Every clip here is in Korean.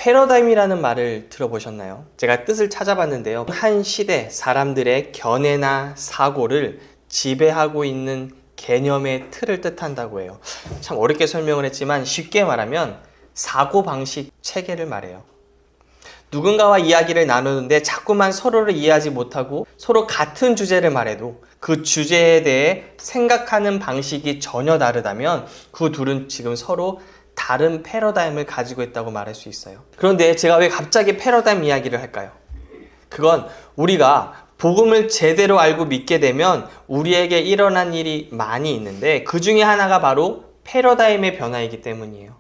패러다임이라는 말을 들어보셨나요? 제가 뜻을 찾아봤는데요. 한 시대 사람들의 견해나 사고를 지배하고 있는 개념의 틀을 뜻한다고 해요. 참 어렵게 설명을 했지만 쉽게 말하면 사고방식 체계를 말해요. 누군가와 이야기를 나누는데 자꾸만 서로를 이해하지 못하고 서로 같은 주제를 말해도 그 주제에 대해 생각하는 방식이 전혀 다르다면 그 둘은 지금 서로 다른 패러다임을 가지고 있다고 말할 수 있어요. 그런데 제가 왜 갑자기 패러다임 이야기를 할까요? 그건 우리가 복음을 제대로 알고 믿게 되면 우리에게 일어난 일이 많이 있는데 그 중에 하나가 바로 패러다임의 변화이기 때문이에요.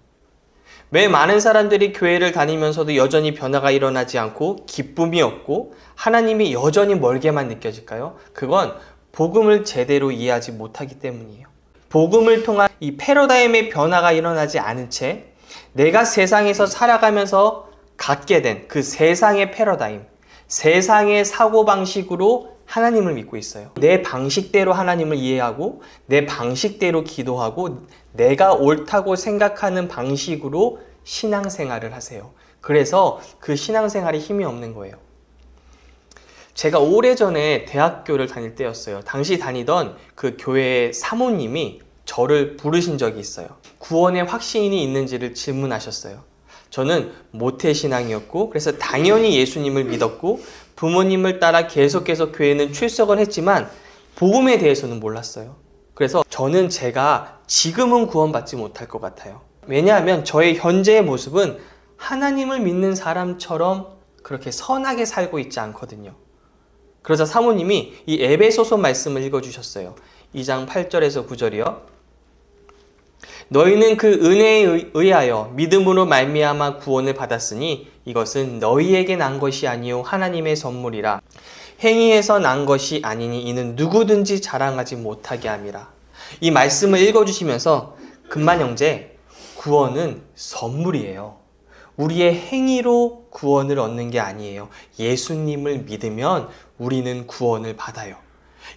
왜 많은 사람들이 교회를 다니면서도 여전히 변화가 일어나지 않고 기쁨이 없고 하나님이 여전히 멀게만 느껴질까요? 그건 복음을 제대로 이해하지 못하기 때문이에요. 복음을 통한 이 패러다임의 변화가 일어나지 않은 채 내가 세상에서 살아가면서 갖게 된 그 세상의 패러다임, 세상의 사고방식으로 하나님을 믿고 있어요. 내 방식대로 하나님을 이해하고 내 방식대로 기도하고 내가 옳다고 생각하는 방식으로 신앙생활을 하세요. 그래서 그 신앙생활에 힘이 없는 거예요. 제가 오래전에 대학교를 다닐 때였어요. 당시 다니던 그 교회의 사모님이 저를 부르신 적이 있어요. 구원의 확신이 있는지를 질문하셨어요. 저는 모태신앙이었고 그래서 당연히 예수님을 믿었고 부모님을 따라 계속해서 교회는 출석을 했지만 복음에 대해서는 몰랐어요. 그래서 저는 제가 지금은 구원받지 못할 것 같아요. 왜냐하면 저의 현재의 모습은 하나님을 믿는 사람처럼 그렇게 선하게 살고 있지 않거든요. 그러자 사모님이 이 에베소서 말씀을 읽어주셨어요. 2장 8절에서 9절이요. 너희는 그 은혜에 의하여 믿음으로 말미암아 구원을 받았으니 이것은 너희에게 난 것이 아니요 하나님의 선물이라. 행위에서 난 것이 아니니 이는 누구든지 자랑하지 못하게 함이라. 이 말씀을 읽어주시면서 금만 형제, 구원은 선물이에요. 우리의 행위로 구원을 얻는 게 아니에요. 예수님을 믿으면 우리는 구원을 받아요.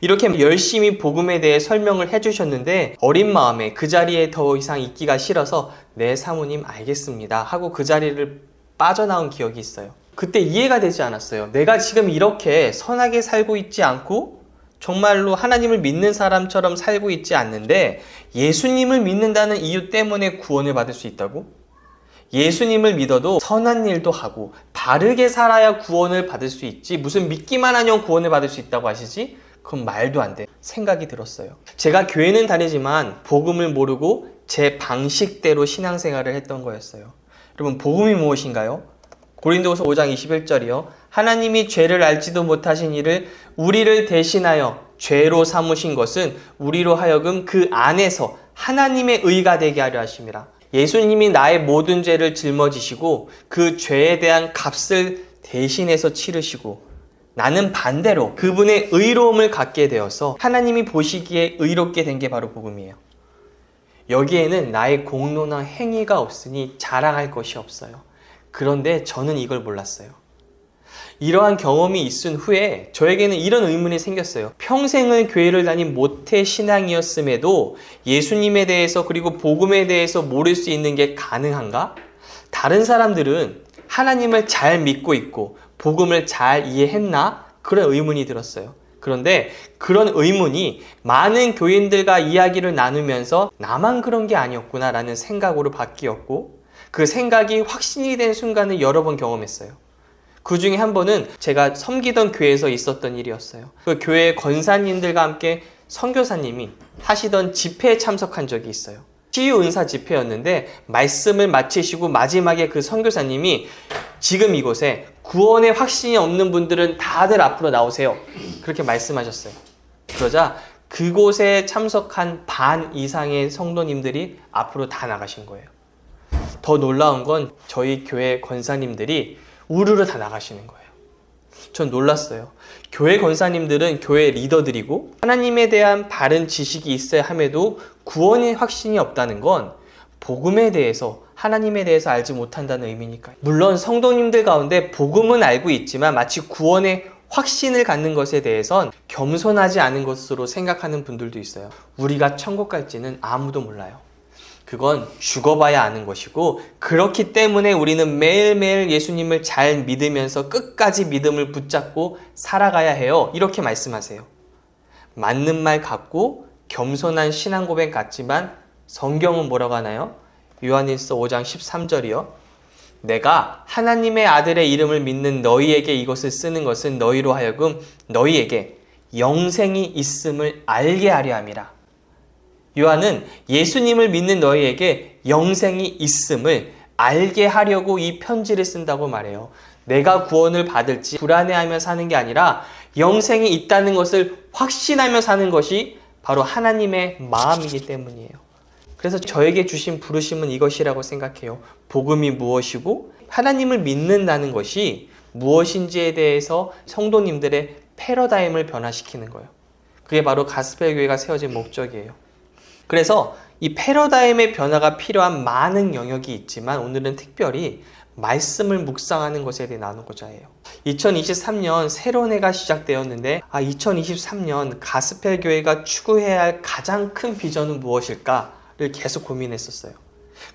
이렇게 열심히 복음에 대해 설명을 해주셨는데 어린 마음에 그 자리에 더 이상 있기가 싫어서 네 사모님 알겠습니다 하고 그 자리를 빠져나온 기억이 있어요. 그때 이해가 되지 않았어요. 내가 지금 이렇게 선하게 살고 있지 않고 정말로 하나님을 믿는 사람처럼 살고 있지 않는데 예수님을 믿는다는 이유 때문에 구원을 받을 수 있다고? 예수님을 믿어도 선한 일도 하고 바르게 살아야 구원을 받을 수 있지 무슨 믿기만 하면 구원을 받을 수 있다고 하시지? 그건 말도 안 돼. 생각이 들었어요. 제가 교회는 다니지만 복음을 모르고 제 방식대로 신앙생활을 했던 거였어요. 여러분 복음이 무엇인가요? 고린도후서 5장 21절이요. 하나님이 죄를 알지도 못하신 이를 우리를 대신하여 죄로 삼으신 것은 우리로 하여금 그 안에서 하나님의 의가 되게 하려 하심이라. 예수님이 나의 모든 죄를 짊어지시고 그 죄에 대한 값을 대신해서 치르시고 나는 반대로 그분의 의로움을 갖게 되어서 하나님이 보시기에 의롭게 된 게 바로 복음이에요. 여기에는 나의 공로나 행위가 없으니 자랑할 것이 없어요. 그런데 저는 이걸 몰랐어요. 이러한 경험이 있은 후에 저에게는 이런 의문이 생겼어요. 평생을 교회를 다닌 모태 신앙이었음에도 예수님에 대해서 그리고 복음에 대해서 모를 수 있는 게 가능한가? 다른 사람들은 하나님을 잘 믿고 있고 복음을 잘 이해했나? 그런 의문이 들었어요. 그런데 그런 의문이 많은 교인들과 이야기를 나누면서 나만 그런 게 아니었구나 라는 생각으로 바뀌었고 그 생각이 확신이 된 순간을 여러 번 경험했어요. 그 중에 한 번은 제가 섬기던 교회에서 있었던 일이었어요. 그 교회 권사님들과 함께 선교사님이 하시던 집회에 참석한 적이 있어요. 치유은사 집회였는데 말씀을 마치시고 마지막에 그 선교사님이 지금 이곳에 구원의 확신이 없는 분들은 다들 앞으로 나오세요. 그렇게 말씀하셨어요. 그러자 그곳에 참석한 반 이상의 성도님들이 앞으로 다 나가신 거예요. 더 놀라운 건 저희 교회 권사님들이 우르르 다 나가시는 거예요. 전 놀랐어요. 교회 권사님들은 교회 리더들이고 하나님에 대한 바른 지식이 있어야 함에도 구원의 확신이 없다는 건 복음에 대해서 하나님에 대해서 알지 못한다는 의미니까요. 물론 성도님들 가운데 복음은 알고 있지만 마치 구원의 확신을 갖는 것에 대해선 겸손하지 않은 것으로 생각하는 분들도 있어요. 우리가 천국 갈지는 아무도 몰라요. 그건 죽어봐야 아는 것이고, 그렇기 때문에 우리는 매일매일 예수님을 잘 믿으면서 끝까지 믿음을 붙잡고 살아가야 해요. 이렇게 말씀하세요. 맞는 말 같고 겸손한 신앙 고백 같지만 성경은 뭐라고 하나요? 요한일서 5장 13절이요. 내가 하나님의 아들의 이름을 믿는 너희에게 이것을 쓰는 것은 너희로 하여금 너희에게 영생이 있음을 알게 하려 함이라. 요한은 예수님을 믿는 너희에게 영생이 있음을 알게 하려고 이 편지를 쓴다고 말해요. 내가 구원을 받을지 불안해하며 사는 게 아니라 영생이 있다는 것을 확신하며 사는 것이 바로 하나님의 마음이기 때문이에요. 그래서 저에게 주신 부르심은 이것이라고 생각해요. 복음이 무엇이고 하나님을 믿는다는 것이 무엇인지에 대해서 성도님들의 패러다임을 변화시키는 거예요. 그게 바로 가스펠 교회가 세워진 목적이에요. 그래서 이 패러다임의 변화가 필요한 많은 영역이 있지만 오늘은 특별히 말씀을 묵상하는 것에 대해 나누고자 해요. 2023년 새로운 해가 시작되었는데 2023년 가스펠 교회가 추구해야 할 가장 큰 비전은 무엇일까를 계속 고민했었어요.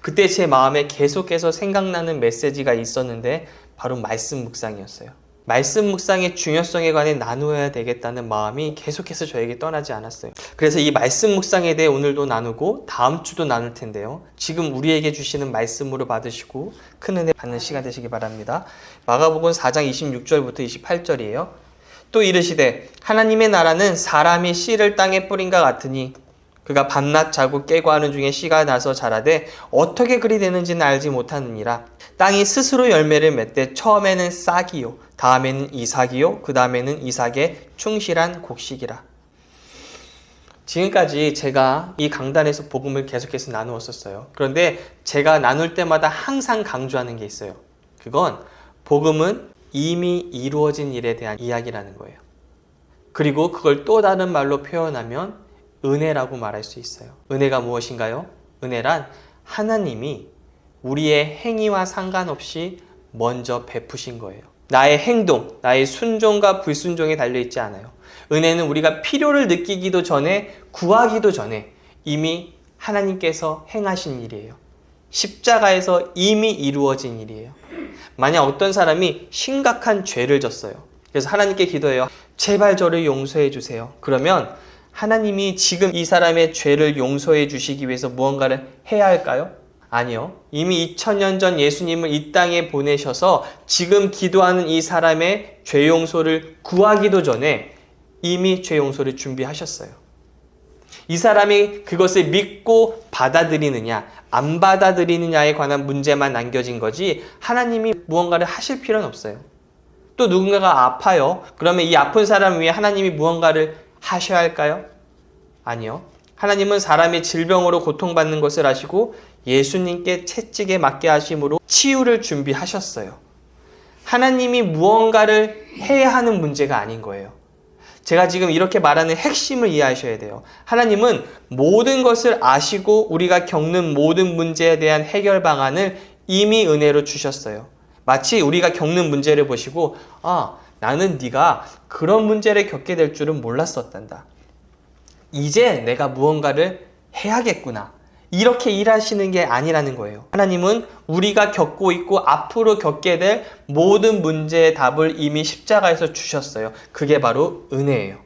그때 제 마음에 계속해서 생각나는 메시지가 있었는데 바로 말씀 묵상이었어요. 말씀 묵상의 중요성에 관해 나누어야 되겠다는 마음이 계속해서 저에게 떠나지 않았어요. 그래서 이 말씀 묵상에 대해 오늘도 나누고 다음 주도 나눌 텐데요. 지금 우리에게 주시는 말씀으로 받으시고 큰 은혜 받는 시간 되시기 바랍니다. 마가복음 4장 26절부터 28절이에요. 또 이르시되 하나님의 나라는 사람이 씨를 땅에 뿌린과 같으니 그가 밤낮 자고 깨고 하는 중에 씨가 나서 자라되 어떻게 그리 되는지는 알지 못하느니라. 땅이 스스로 열매를 맺되 처음에는 싹이요 다음에는 이삭이요 그 다음에는 이삭의 충실한 곡식이라. 지금까지 제가 이 강단에서 복음을 계속해서 나누었었어요. 그런데 제가 나눌 때마다 항상 강조하는 게 있어요. 그건 복음은 이미 이루어진 일에 대한 이야기라는 거예요. 그리고 그걸 또 다른 말로 표현하면 은혜라고 말할 수 있어요. 은혜가 무엇인가요? 은혜란 하나님이 우리의 행위와 상관없이 먼저 베푸신 거예요. 나의 행동, 나의 순종과 불순종에 달려있지 않아요. 은혜는 우리가 필요를 느끼기도 전에, 구하기도 전에 이미 하나님께서 행하신 일이에요. 십자가에서 이미 이루어진 일이에요. 만약 어떤 사람이 심각한 죄를 졌어요. 그래서 하나님께 기도해요. 제발 저를 용서해 주세요. 그러면 하나님이 지금 이 사람의 죄를 용서해 주시기 위해서 무언가를 해야 할까요? 아니요. 이미 2000년 전 예수님을 이 땅에 보내셔서 지금 기도하는 이 사람의 죄 용서를 구하기도 전에 이미 죄 용서를 준비하셨어요. 이 사람이 그것을 믿고 받아들이느냐 안 받아들이느냐에 관한 문제만 남겨진 거지 하나님이 무언가를 하실 필요는 없어요. 또 누군가가 아파요. 그러면 이 아픈 사람 위해 하나님이 무언가를 하셔야 할까요? 아니요. 하나님은 사람이 질병으로 고통받는 것을 아시고 예수님께 채찍에 맞게 하심으로 치유를 준비하셨어요. 하나님이 무언가를 해야 하는 문제가 아닌 거예요. 제가 지금 이렇게 말하는 핵심을 이해하셔야 돼요. 하나님은 모든 것을 아시고 우리가 겪는 모든 문제에 대한 해결 방안을 이미 은혜로 주셨어요. 마치 우리가 겪는 문제를 보시고 나는 네가 그런 문제를 겪게 될 줄은 몰랐었단다. 이제 내가 무언가를 해야겠구나. 이렇게 일하시는 게 아니라는 거예요. 하나님은 우리가 겪고 있고 앞으로 겪게 될 모든 문제의 답을 이미 십자가에서 주셨어요. 그게 바로 은혜예요.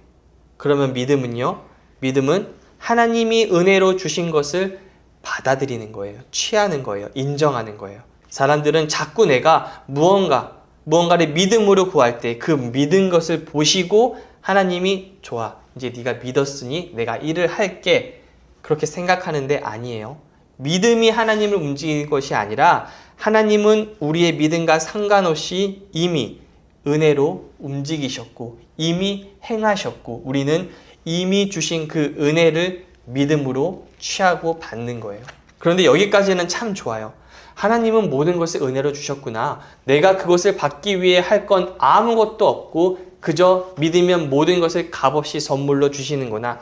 그러면 믿음은요? 믿음은 하나님이 은혜로 주신 것을 받아들이는 거예요. 취하는 거예요. 인정하는 거예요. 사람들은 자꾸 내가 무언가를 믿음으로 구할 때 그 믿은 것을 보시고 하나님이 좋아. 이제 네가 믿었으니 내가 일을 할게. 그렇게 생각하는데 아니에요. 믿음이 하나님을 움직이는 것이 아니라 하나님은 우리의 믿음과 상관없이 이미 은혜로 움직이셨고 이미 행하셨고 우리는 이미 주신 그 은혜를 믿음으로 취하고 받는 거예요. 그런데 여기까지는 참 좋아요. 하나님은 모든 것을 은혜로 주셨구나. 내가 그것을 받기 위해 할 건 아무것도 없고 그저 믿으면 모든 것을 값없이 선물로 주시는구나.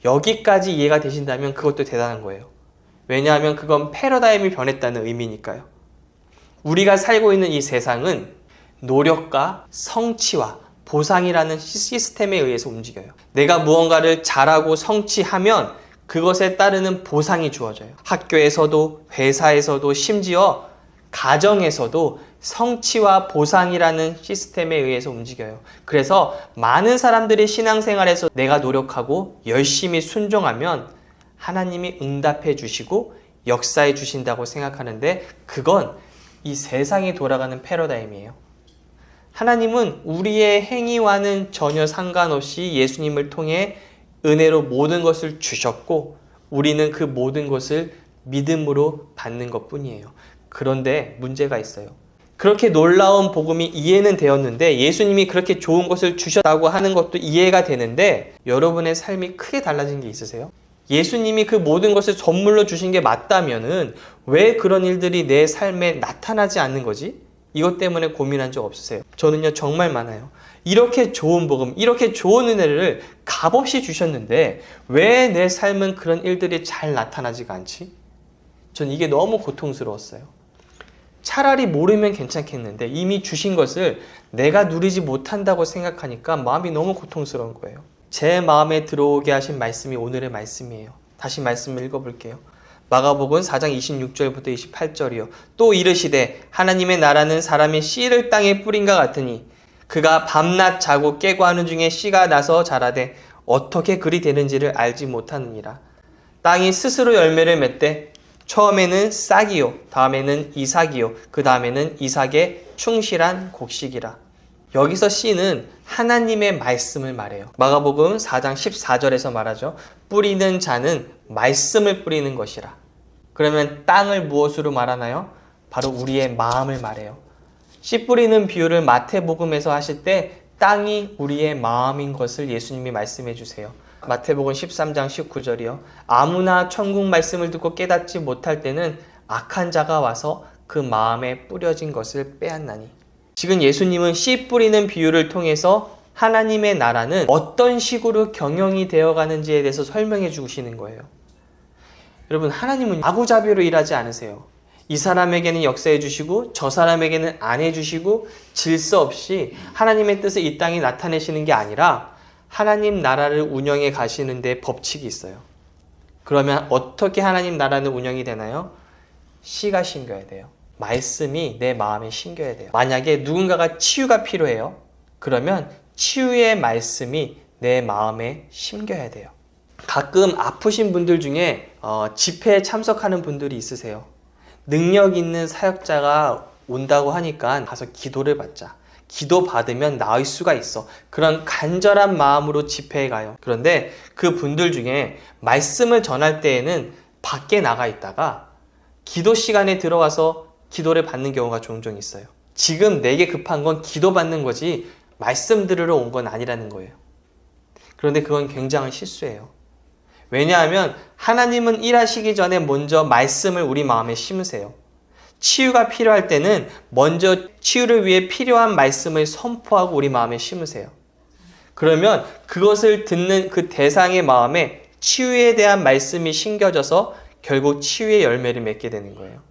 여기까지 이해가 되신다면 그것도 대단한 거예요. 왜냐하면 그건 패러다임이 변했다는 의미니까요. 우리가 살고 있는 이 세상은 노력과 성취와 보상이라는 시스템에 의해서 움직여요. 내가 무언가를 잘하고 성취하면 그것에 따르는 보상이 주어져요. 학교에서도, 회사에서도, 심지어 가정에서도 성취와 보상이라는 시스템에 의해서 움직여요. 그래서 많은 사람들이 신앙생활에서 내가 노력하고 열심히 순종하면 하나님이 응답해 주시고 역사해 주신다고 생각하는데, 그건 이 세상이 돌아가는 패러다임이에요. 하나님은 우리의 행위와는 전혀 상관없이 예수님을 통해 은혜로 모든 것을 주셨고, 우리는 그 모든 것을 믿음으로 받는 것뿐이에요. 그런데 문제가 있어요. 그렇게 놀라운 복음이 이해는 되었는데, 예수님이 그렇게 좋은 것을 주셨다고 하는 것도 이해가 되는데, 여러분의 삶이 크게 달라진 게 있으세요? 예수님이 그 모든 것을 선물로 주신 게 맞다면은 왜 그런 일들이 내 삶에 나타나지 않는 거지? 이것 때문에 고민한 적 없으세요? 저는요, 정말 많아요. 이렇게 좋은 복음, 이렇게 좋은 은혜를 값없이 주셨는데 왜 내 삶은 그런 일들이 잘 나타나지가 않지? 전 이게 너무 고통스러웠어요. 차라리 모르면 괜찮겠는데 이미 주신 것을 내가 누리지 못한다고 생각하니까 마음이 너무 고통스러운 거예요. 제 마음에 들어오게 하신 말씀이 오늘의 말씀이에요. 다시 말씀을 읽어볼게요. 마가복음 4장 26절부터 28절이요. 또 이르시되 하나님의 나라는 사람이 씨를 땅에 뿌린과 같으니 그가 밤낮 자고 깨고 하는 중에 씨가 나서 자라되 어떻게 그리 되는지를 알지 못하느니라. 땅이 스스로 열매를 맺되 처음에는 싹이요, 다음에는 이삭이요, 그 다음에는 이삭의 충실한 곡식이라. 여기서 씨는 하나님의 말씀을 말해요. 마가복음 4장 14절에서 말하죠. 뿌리는 자는 말씀을 뿌리는 것이라. 그러면 땅을 무엇으로 말하나요? 바로 우리의 마음을 말해요. 씨 뿌리는 비유를 마태복음에서 하실 때 땅이 우리의 마음인 것을 예수님이 말씀해 주세요. 마태복음 13장 19절이요. 아무나 천국 말씀을 듣고 깨닫지 못할 때는 악한 자가 와서 그 마음에 뿌려진 것을 빼앗나니. 지금 예수님은 씨 뿌리는 비유를 통해서 하나님의 나라는 어떤 식으로 경영이 되어가는지에 대해서 설명해 주시는 거예요. 여러분, 하나님은 마구잡이로 일하지 않으세요. 이 사람에게는 역사해 주시고 저 사람에게는 안 해주시고 질서 없이 하나님의 뜻을 이 땅에 나타내시는 게 아니라 하나님 나라를 운영해 가시는데 법칙이 있어요. 그러면 어떻게 하나님 나라는 운영이 되나요? 씨가 심겨야 돼요. 말씀이 내 마음에 심겨야 돼요. 만약에 누군가가 치유가 필요해요. 그러면 치유의 말씀이 내 마음에 심겨야 돼요. 가끔 아프신 분들 중에 집회에 참석하는 분들이 있으세요. 능력 있는 사역자가 온다고 하니까 가서 기도를 받자. 기도 받으면 나을 수가 있어. 그런 간절한 마음으로 집회에 가요. 그런데 그 분들 중에 말씀을 전할 때에는 밖에 나가 있다가 기도 시간에 들어와서 기도를 받는 경우가 종종 있어요. 지금 내게 급한 건 기도 받는 거지 말씀 들으러 온 건 아니라는 거예요. 그런데 그건 굉장한 실수예요. 왜냐하면 하나님은 일하시기 전에 먼저 말씀을 우리 마음에 심으세요. 치유가 필요할 때는 먼저 치유를 위해 필요한 말씀을 선포하고 우리 마음에 심으세요. 그러면 그것을 듣는 그 대상의 마음에 치유에 대한 말씀이 심겨져서 결국 치유의 열매를 맺게 되는 거예요.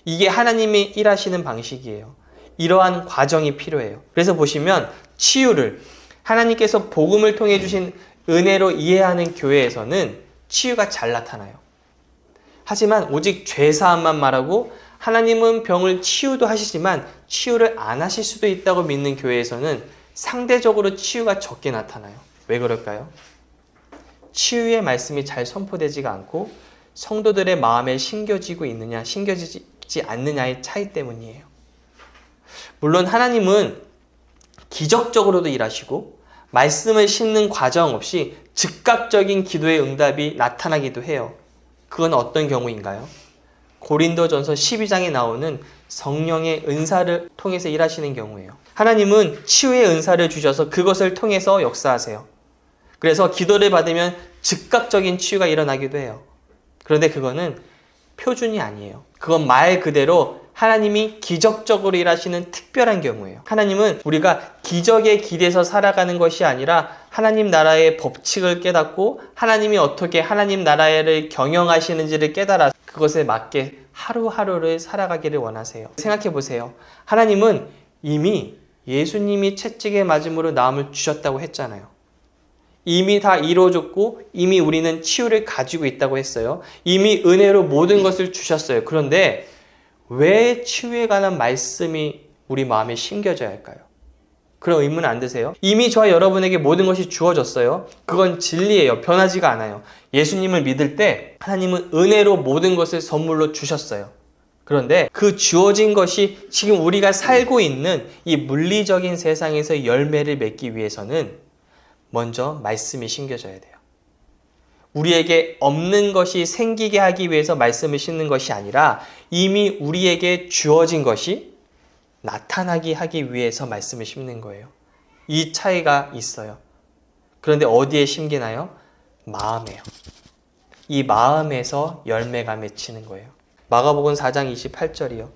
이게 하나님이 일하시는 방식이에요. 이러한 과정이 필요해요. 그래서 보시면 치유를 하나님께서 복음을 통해 주신 은혜로 이해하는 교회에서는 치유가 잘 나타나요. 하지만 오직 죄사함만 말하고 하나님은 병을 치유도 하시지만 치유를 안 하실 수도 있다고 믿는 교회에서는 상대적으로 치유가 적게 나타나요. 왜 그럴까요? 치유의 말씀이 잘 선포되지가 않고 성도들의 마음에 심겨지고 있느냐, 심겨지지 않느냐의 차이 때문이에요. 물론 하나님은 기적적으로도 일하시고 말씀을 심는 과정 없이 즉각적인 기도의 응답이 나타나기도 해요. 그건 어떤 경우인가요? 고린도전서 12장에 나오는 성령의 은사를 통해서 일하시는 경우예요. 하나님은 치유의 은사를 주셔서 그것을 통해서 역사하세요. 그래서 기도를 받으면 즉각적인 치유가 일어나기도 해요. 그런데 그거는 표준이 아니에요. 그건 말 그대로 하나님이 기적적으로 일하시는 특별한 경우예요. 하나님은 우리가 기적에 기대서 살아가는 것이 아니라 하나님 나라의 법칙을 깨닫고 하나님이 어떻게 하나님 나라를 경영하시는지를 깨달아 그것에 맞게 하루하루를 살아가기를 원하세요. 생각해 보세요. 하나님은 이미 예수님이 채찍에 맞음으로 나음을 주셨다고 했잖아요. 이미 다 이루어졌고 이미 우리는 치유를 가지고 있다고 했어요. 이미 은혜로 모든 것을 주셨어요. 그런데 왜 치유에 관한 말씀이 우리 마음에 심겨져야 할까요? 그런 의문 안 드세요? 이미 저와 여러분에게 모든 것이 주어졌어요. 그건 진리예요. 변하지가 않아요. 예수님을 믿을 때 하나님은 은혜로 모든 것을 선물로 주셨어요. 그런데 그 주어진 것이 지금 우리가 살고 있는 이 물리적인 세상에서 열매를 맺기 위해서는 먼저 말씀이 심겨져야 돼요. 우리에게 없는 것이 생기게 하기 위해서 말씀을 심는 것이 아니라 이미 우리에게 주어진 것이 나타나게 하기 위해서 말씀을 심는 거예요. 이 차이가 있어요. 그런데 어디에 심기나요? 마음에요. 이 마음에서 열매가 맺히는 거예요. 마가복음 4장 28절이요.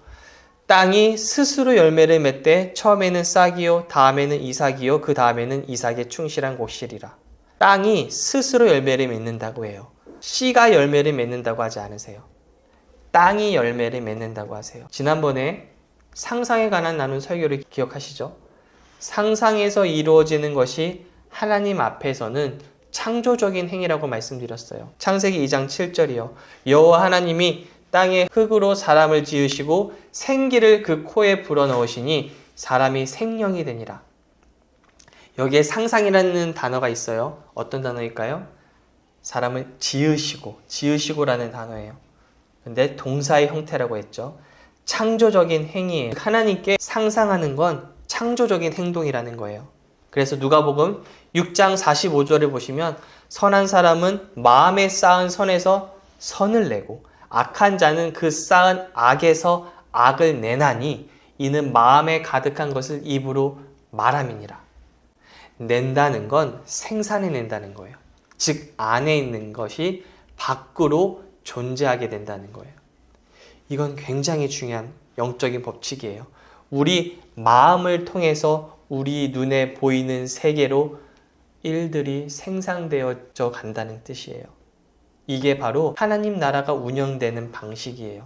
땅이 스스로 열매를 맺되 처음에는 싹이요 다음에는 이삭이요 그 다음에는 이삭의 충실한 곡실이라. 땅이 스스로 열매를 맺는다고 해요. 씨가 열매를 맺는다고 하지 않으세요. 땅이 열매를 맺는다고 하세요. 지난번에 상상에 관한 나눈 설교를 기억하시죠? 상상에서 이루어지는 것이 하나님 앞에서는 창조적인 행위라고 말씀드렸어요. 창세기 2장 7절이요. 여호와 하나님이 땅에 흙으로 사람을 지으시고 생기를 그 코에 불어넣으시니 사람이 생명이 되니라. 여기에 상상이라는 단어가 있어요. 어떤 단어일까요? 사람을 지으시고라는 단어예요. 근데 동사의 형태라고 했죠. 창조적인 행위예요. 하나님께 상상하는 건 창조적인 행동이라는 거예요. 그래서 누가복음 6장 45절을 보시면 선한 사람은 마음에 쌓은 선에서 선을 내고 악한 자는 그 쌓은 악에서 악을 내나니 이는 마음에 가득한 것을 입으로 말함이니라. 낸다는 건 생산해낸다는 거예요. 즉 안에 있는 것이 밖으로 존재하게 된다는 거예요. 이건 굉장히 중요한 영적인 법칙이에요. 우리 마음을 통해서 우리 눈에 보이는 세계로 일들이 생산되어져 간다는 뜻이에요. 이게 바로 하나님 나라가 운영되는 방식이에요.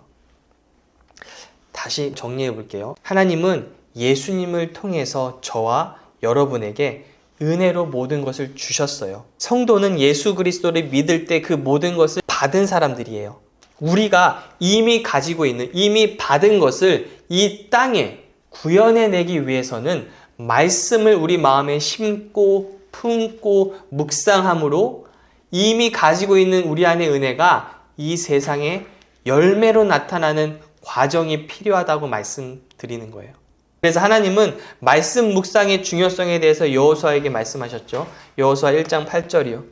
다시 정리해 볼게요. 하나님은 예수님을 통해서 저와 여러분에게 은혜로 모든 것을 주셨어요. 성도는 예수 그리스도를 믿을 때 그 모든 것을 받은 사람들이에요. 우리가 이미 가지고 있는, 이미 받은 것을 이 땅에 구현해내기 위해서는 말씀을 우리 마음에 심고 품고 묵상함으로 이미 가지고 있는 우리 안의 은혜가 이 세상에 열매로 나타나는 과정이 필요하다고 말씀드리는 거예요. 그래서 하나님은 말씀 묵상의 중요성에 대해서 여호수아에게 말씀하셨죠. 여호수아 1장 8절이요.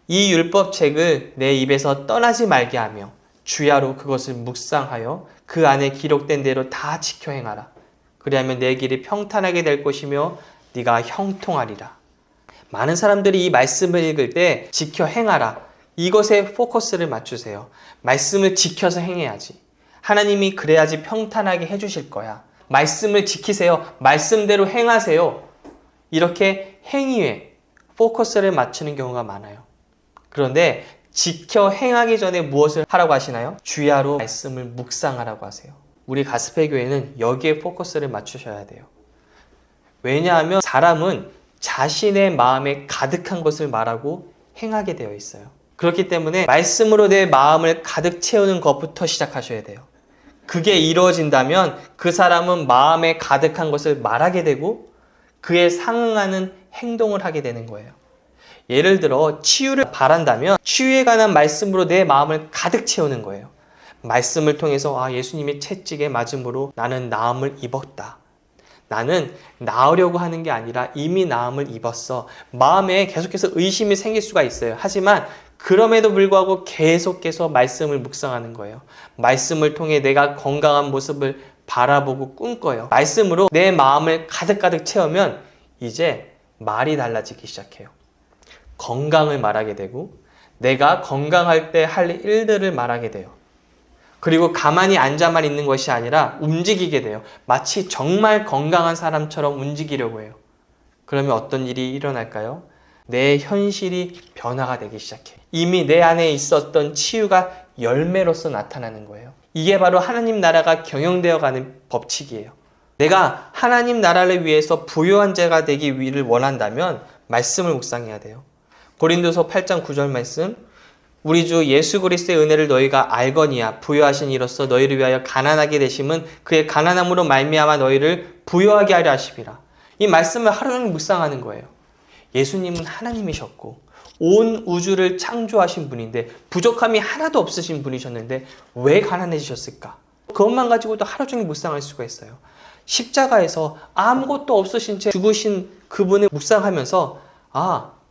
이 율법책을 내 입에서 떠나지 말게 하며 주야로 그것을 묵상하여 그 안에 기록된 대로 다 지켜 행하라. 그리하면 내 길이 평탄하게 될 것이며 네가 형통하리라. 많은 사람들이 이 말씀을 읽을 때 지켜 행하라. 이것에 포커스를 맞추세요. 말씀을 지켜서 행해야지. 하나님이 그래야지 평탄하게 해주실 거야. 말씀을 지키세요. 말씀대로 행하세요. 이렇게 행위에 포커스를 맞추는 경우가 많아요. 그런데 지켜 행하기 전에 무엇을 하라고 하시나요? 주야로 말씀을 묵상하라고 하세요. 우리 가스펠 교회는 여기에 포커스를 맞추셔야 돼요. 왜냐하면 사람은 자신의 마음에 가득한 것을 말하고 행하게 되어 있어요. 그렇기 때문에 말씀으로 내 마음을 가득 채우는 것부터 시작하셔야 돼요. 그게 이루어진다면 그 사람은 마음에 가득한 것을 말하게 되고 그에 상응하는 행동을 하게 되는 거예요. 예를 들어 치유를 바란다면 치유에 관한 말씀으로 내 마음을 가득 채우는 거예요. 말씀을 통해서 예수님이 채찍에 맞음으로 나는 나음을 입었다. 나는 나으려고 하는 게 아니라 이미 나음을 입었어. 마음에 계속해서 의심이 생길 수가 있어요. 하지만 그럼에도 불구하고 계속해서 말씀을 묵상하는 거예요. 말씀을 통해 내가 건강한 모습을 바라보고 꿈꿔요. 말씀으로 내 마음을 가득가득 채우면 이제 말이 달라지기 시작해요. 건강을 말하게 되고 내가 건강할 때 할 일들을 말하게 돼요. 그리고 가만히 앉아만 있는 것이 아니라 움직이게 돼요. 마치 정말 건강한 사람처럼 움직이려고 해요. 그러면 어떤 일이 일어날까요? 내 현실이 변화가 되기 시작해. 이미 내 안에 있었던 치유가 열매로서 나타나는 거예요. 이게 바로 하나님 나라가 경영되어 가는 법칙이에요. 내가 하나님 나라를 위해서 부요한 자가 되기 위를 원한다면 말씀을 묵상해야 돼요. 고린도서 8장 9절 말씀, 우리 주 예수 그리스도의 은혜를 너희가 알거니와 부요하신 이로써 너희를 위하여 가난하게 되심은 그의 가난함으로 말미암아 너희를 부요하게 하려 하심이라. 이 말씀을 하루 종일 묵상하는 거예요. 예수님은 하나님이셨고 온 우주를 창조하신 분인데 부족함이 하나도 없으신 분이셨는데 왜 가난해지셨을까? 그것만 가지고도 하루 종일 묵상할 수가 있어요. 십자가에서 아무것도 없으신 채 죽으신 그분을 묵상하면서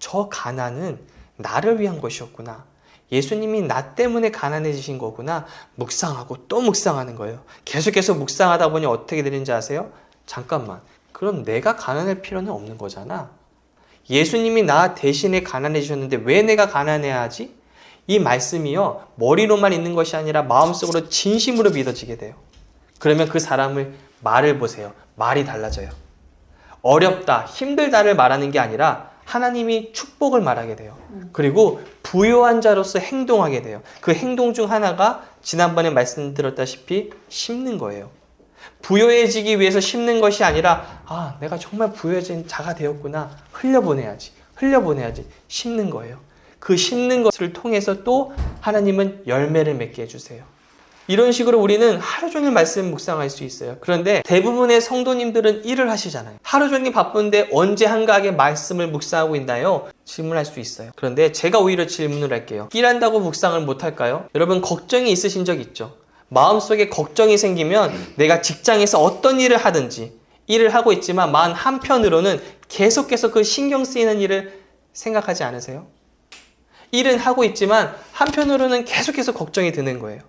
저 가난은 나를 위한 것이었구나. 예수님이 나 때문에 가난해지신 거구나. 묵상하고 또 묵상하는 거예요. 계속해서 묵상하다 보니 어떻게 되는지 아세요? 잠깐만. 그럼 내가 가난할 필요는 없는 거잖아. 예수님이 나 대신에 가난해지셨는데 왜 내가 가난해야 하지? 이 말씀이요. 머리로만 있는 것이 아니라 마음속으로 진심으로 믿어지게 돼요. 그러면 그 사람을 말을 보세요. 말이 달라져요. 어렵다, 힘들다를 말하는 게 아니라 하나님이 축복을 말하게 돼요. 그리고 부요한 자로서 행동하게 돼요. 그 행동 중 하나가 지난번에 말씀드렸다시피 심는 거예요. 부요해지기 위해서 심는 것이 아니라 내가 정말 부요해진 자가 되었구나. 흘려보내야지. 심는 거예요. 그 심는 것을 통해서 또 하나님은 열매를 맺게 해주세요. 이런 식으로 우리는 하루 종일 말씀 묵상할 수 있어요. 그런데 대부분의 성도님들은 일을 하시잖아요. 하루 종일 바쁜데 언제 한가하게 말씀을 묵상하고 있나요? 질문할 수 있어요. 그런데 제가 오히려 질문을 할게요. 일한다고 묵상을 못할까요? 여러분 걱정이 있으신 적 있죠? 마음속에 걱정이 생기면 내가 직장에서 어떤 일을 하든지 일을 하고 있지만 마음 한편으로는 계속해서 그 신경 쓰이는 일을 생각하지 않으세요? 일은 하고 있지만 한편으로는 계속해서 걱정이 드는 거예요.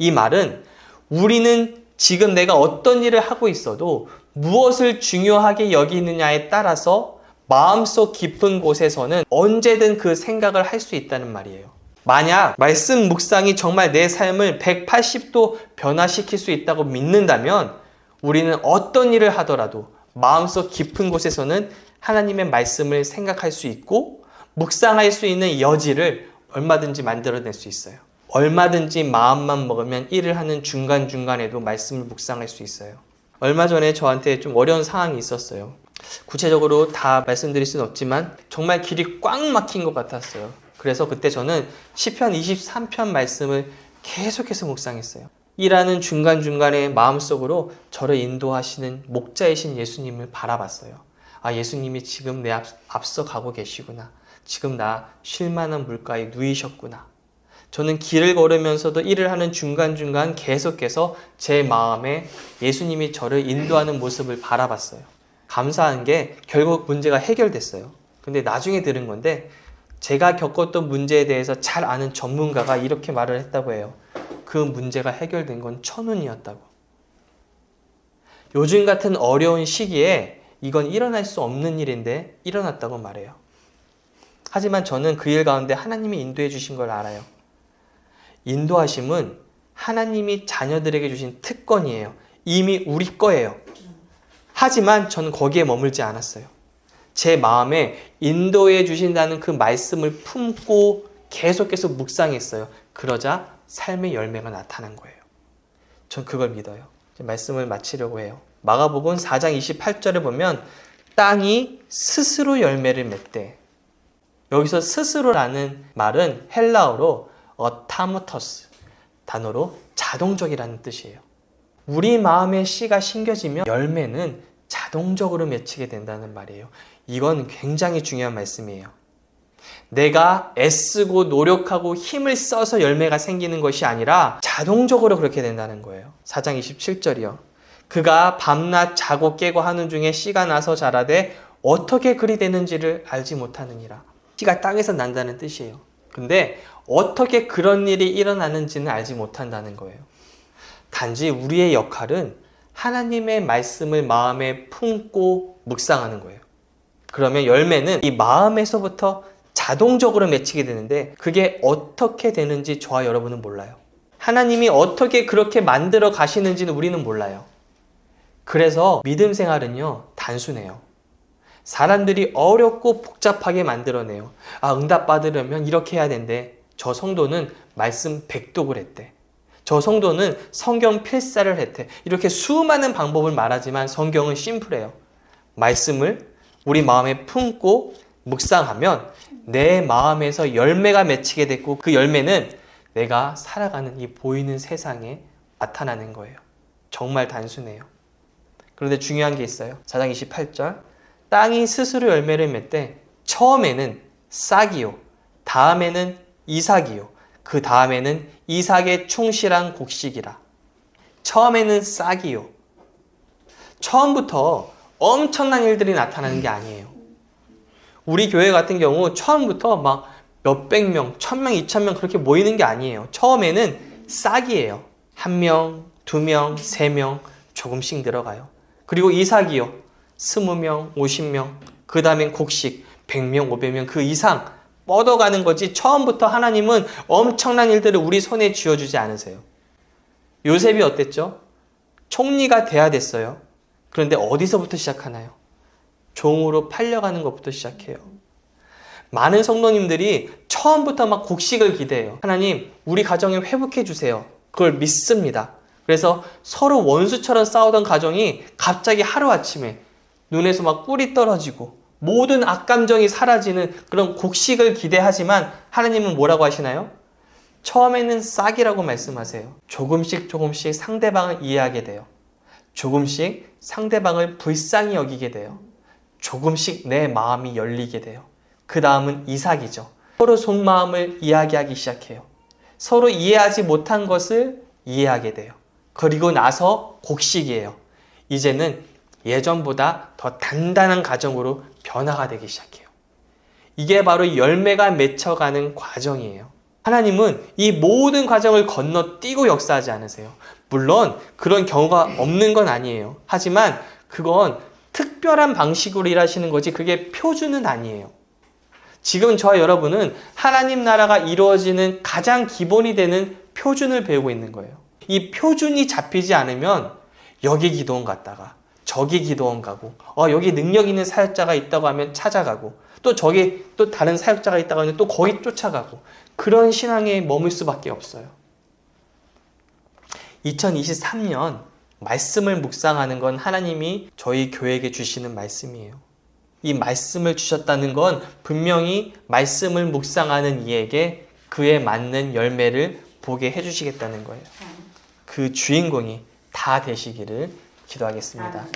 이 말은 우리는 지금 내가 어떤 일을 하고 있어도 무엇을 중요하게 여기느냐에 따라서 마음속 깊은 곳에서는 언제든 그 생각을 할 수 있다는 말이에요. 만약 말씀 묵상이 정말 내 삶을 180도 변화시킬 수 있다고 믿는다면 우리는 어떤 일을 하더라도 마음속 깊은 곳에서는 하나님의 말씀을 생각할 수 있고 묵상할 수 있는 여지를 얼마든지 만들어낼 수 있어요. 얼마든지 마음만 먹으면 일을 하는 중간중간에도 말씀을 묵상할 수 있어요. 얼마 전에 저한테 좀 어려운 상황이 있었어요. 구체적으로 다 말씀드릴 수는 없지만 정말 길이 꽉 막힌 것 같았어요. 그래서 그때 저는 시편 23편 말씀을 계속해서 묵상했어요. 일하는 중간중간에 마음속으로 저를 인도하시는 목자이신 예수님을 바라봤어요. 예수님이 지금 내 앞서 가고 계시구나. 지금 나 쉴 만한 물가에 누이셨구나. 저는 길을 걸으면서도 일을 하는 중간중간 계속해서 제 마음에 예수님이 저를 인도하는 모습을 바라봤어요. 감사한 게 결국 문제가 해결됐어요. 근데 나중에 들은 건데 제가 겪었던 문제에 대해서 잘 아는 전문가가 이렇게 말을 했다고 해요. 그 문제가 해결된 건 천운이었다고. 요즘 같은 어려운 시기에 이건 일어날 수 없는 일인데 일어났다고 말해요. 하지만 저는 그 일 가운데 하나님이 인도해 주신 걸 알아요. 인도하심은 하나님이 자녀들에게 주신 특권이에요. 이미 우리 거예요. 하지만 저는 거기에 머물지 않았어요. 제 마음에 인도해 주신다는 그 말씀을 품고 계속해서 묵상했어요. 그러자 삶의 열매가 나타난 거예요. 전 그걸 믿어요. 말씀을 마치려고 해요. 마가복음 4장 28절에 보면 땅이 스스로 열매를 맺대. 여기서 스스로라는 말은 헬라어로 어타모터스 단어로 자동적이라는 뜻이에요. 우리 마음의 씨가 심겨지면 열매는 자동적으로 맺히게 된다는 말이에요. 이건 굉장히 중요한 말씀이에요. 내가 애쓰고 노력하고 힘을 써서 열매가 생기는 것이 아니라 자동적으로 그렇게 된다는 거예요. 4장 27절이요. 그가 밤낮 자고 깨고 하는 중에 씨가 나서 자라되 어떻게 그리 되는지를 알지 못하느니라. 씨가 땅에서 난다는 뜻이에요. 근데 어떻게 그런 일이 일어나는지는 알지 못한다는 거예요. 단지 우리의 역할은 하나님의 말씀을 마음에 품고 묵상하는 거예요. 그러면 열매는 이 마음에서부터 자동적으로 맺히게 되는데 그게 어떻게 되는지 저와 여러분은 몰라요. 하나님이 어떻게 그렇게 만들어 가시는지는 우리는 몰라요. 그래서 믿음 생활은요, 단순해요. 사람들이 어렵고 복잡하게 만들어내요. 응답 받으려면 이렇게 해야 된대. 저 성도는 말씀 백독을 했대. 저 성도는 성경 필사를 했대. 이렇게 수많은 방법을 말하지만 성경은 심플해요. 말씀을 우리 마음에 품고 묵상하면 내 마음에서 열매가 맺히게 됐고 그 열매는 내가 살아가는 이 보이는 세상에 나타나는 거예요. 정말 단순해요. 그런데 중요한 게 있어요. 4장 28절 땅이 스스로 열매를 맺되 처음에는 싹이요 다음에는 이삭이요 그 다음에는 이삭의 충실한 곡식이라. 처음에는 싹이요. 처음부터 엄청난 일들이 나타나는 게 아니에요. 우리 교회 같은 경우 처음부터 막 몇백 명, 1000명, 2000명 그렇게 모이는 게 아니에요. 처음에는 싹이에요. 1명, 2명, 3명 조금씩 늘어가요. 그리고 이삭이요. 20명, 50명, 그 다음엔 곡식 100명, 500명 그 이상 뻗어가는 거지 처음부터 하나님은 엄청난 일들을 우리 손에 쥐어주지 않으세요. 요셉이 어땠죠? 총리가 돼야 됐어요. 그런데 어디서부터 시작하나요? 종으로 팔려가는 것부터 시작해요. 많은 성도님들이 처음부터 막 곡식을 기대해요. 하나님, 우리 가정에 회복해 주세요. 그걸 믿습니다. 그래서 서로 원수처럼 싸우던 가정이 갑자기 하루아침에 눈에서 막 꿀이 떨어지고 모든 악감정이 사라지는 그런 곡식을 기대하지만 하나님은 뭐라고 하시나요? 처음에는 싹이라고 말씀하세요. 조금씩 조금씩 상대방을 이해하게 돼요. 조금씩 상대방을 불쌍히 여기게 돼요. 조금씩 내 마음이 열리게 돼요. 그 다음은 이삭이죠. 서로 속마음을 이야기하기 시작해요. 서로 이해하지 못한 것을 이해하게 돼요. 그리고 나서 곡식이에요. 이제는 예전보다 더 단단한 가정으로 변화가 되기 시작해요. 이게 바로 열매가 맺혀가는 과정이에요. 하나님은 이 모든 과정을 건너뛰고 역사하지 않으세요. 물론 그런 경우가 없는 건 아니에요. 하지만 그건 특별한 방식으로 일하시는 거지 그게 표준은 아니에요. 지금 저와 여러분은 하나님 나라가 이루어지는 가장 기본이 되는 표준을 배우고 있는 거예요. 이 표준이 잡히지 않으면 여기 기도원 갔다가 저기 기도원 가고 여기 능력 있는 사역자가 있다고 하면 찾아가고 또 저기 또 다른 사역자가 있다고 하면 또 거기 쫓아가고 그런 신앙에 머물 수밖에 없어요. 2023년 말씀을 묵상하는 건 하나님이 저희 교회에게 주시는 말씀이에요. 이 말씀을 주셨다는 건 분명히 말씀을 묵상하는 이에게 그에 맞는 열매를 보게 해주시겠다는 거예요. 그 주인공이 다 되시기를 기도하겠습니다.